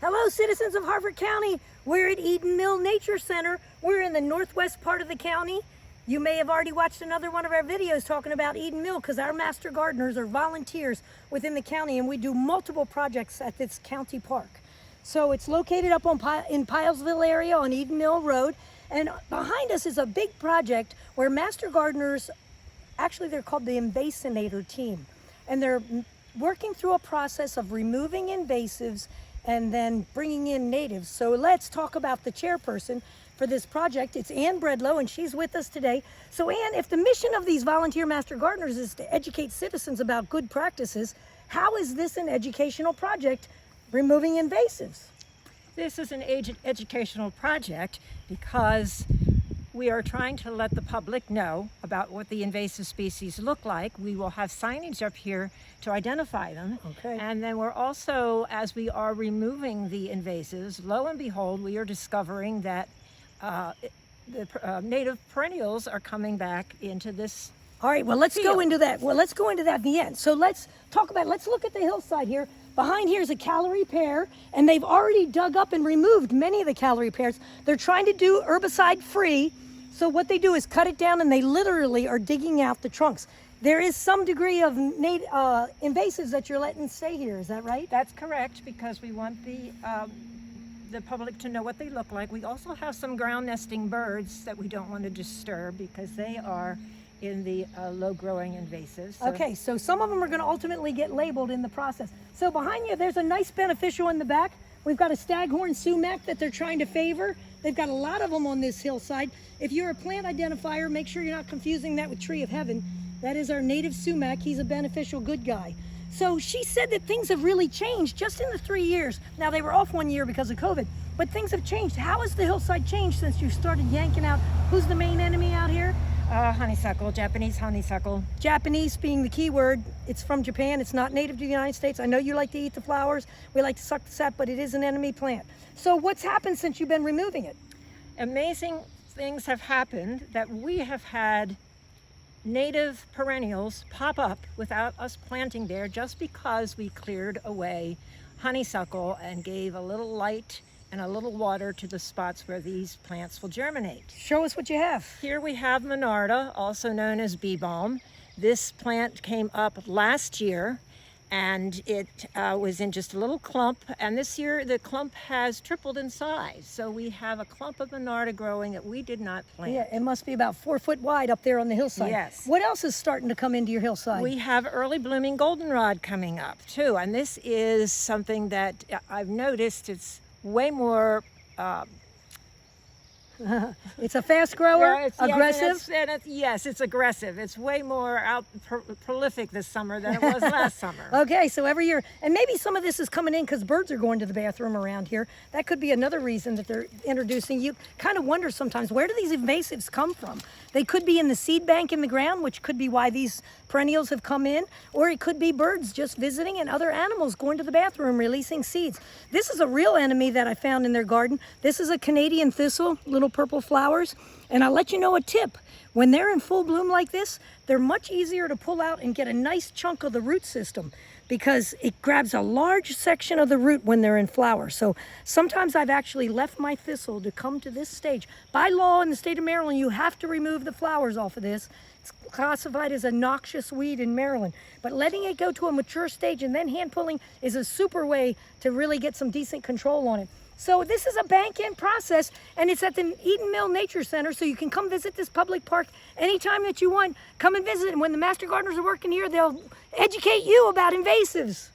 Hello, citizens of Harford County. We're at Eden Mill Nature Center. We're in the northwest part of the county. You may have already watched another one of our videos talking about Eden Mill because our Master Gardeners are volunteers within the county and we do multiple projects at this county park. So it's located up in Pilesville area on Eden Mill Road. And behind us is a big project where Master Gardeners, actually they're called the Invasive team. And they're working through a process of removing invasives and then bringing in natives. So let's talk about the chairperson for this project. It's Ann Bredlow, and she's with us today. So Ann, if the mission of these volunteer Master Gardeners is to educate citizens about good practices, how is this an educational project, removing invasives? This is an educational project because we are trying to let the public know about what the invasive species look like. We will have signage up here to identify them. Okay. And then we're also, as we are removing the invasives, lo and behold, we are discovering that the native perennials are coming back into this. All right, well, let's go into that. Well, let's go into that at the end. So let's look at the hillside here. Behind here is a calorie pear, and they've already dug up and removed many of the calorie pears. They're trying to do herbicide free. So what they do is cut it down, and they literally are digging out the trunks. There is some degree of invasives that you're letting stay here. Is that right? That's correct, because we want the public to know what they look like. We also have some ground nesting birds that we don't want to disturb because they are in the low-growing invasives. So. Okay, so some of them are going to ultimately get labeled in the process. So behind you, there's a nice beneficial in the back. We've got a staghorn sumac that they're trying to favor. They've got a lot of them on this hillside. If you're a plant identifier, make sure you're not confusing that with tree of heaven. That is our native sumac. He's a beneficial good guy. So she said that things have really changed just in the 3 years. Now they were off 1 year because of COVID, but things have changed. How has the hillside changed since you started yanking out? Who's the main enemy out here? Honeysuckle, Japanese honeysuckle. Japanese being the key word. It's from Japan. It's not native to the United States. I know you like to eat the flowers. We like to suck the sap, but it is an enemy plant. So what's happened since you've been removing it? Amazing things have happened that we have had native perennials pop up without us planting there just because we cleared away honeysuckle and gave a little light and a little water to the spots where these plants will germinate. Show us what you have. Here we have Monarda, also known as bee balm. This plant came up last year and it was in just a little clump, and this year the clump has tripled in size. So we have a clump of Monarda growing that we did not plant. Yeah, it must be about 4 foot wide up there on the hillside. Yes. What else is starting to come into your hillside? We have early blooming goldenrod coming up too, and this is something that I've noticed. It's way more it's a fast grower, yeah, aggressive. Yes, it's aggressive. It's way more prolific this summer than it was last summer. Okay, so every year, and maybe some of this is coming in because birds are going to the bathroom around here. That could be another reason that they're introducing. You kind of wonder sometimes, where do these invasives come from? They could be in the seed bank in the ground, which could be why these perennials have come in, or it could be birds just visiting and other animals going to the bathroom, releasing seeds. This is a real enemy that I found in their garden. This is a Canadian thistle, little purple flowers. And I'll let you know a tip. When they're in full bloom like this, they're much easier to pull out and get a nice chunk of the root system because it grabs a large section of the root when they're in flower. So sometimes I've actually left my thistle to come to this stage. By law in the state of Maryland, you have to remove the flowers off of this. It's classified as a noxious weed in Maryland. But letting it go to a mature stage and then hand pulling is a super way to really get some decent control on it. So this is a bank-in process, and it's at the Eden Mill Nature Center, so you can come visit this public park anytime that you want. Come and visit, and when the Master Gardeners are working here, they'll educate you about invasives.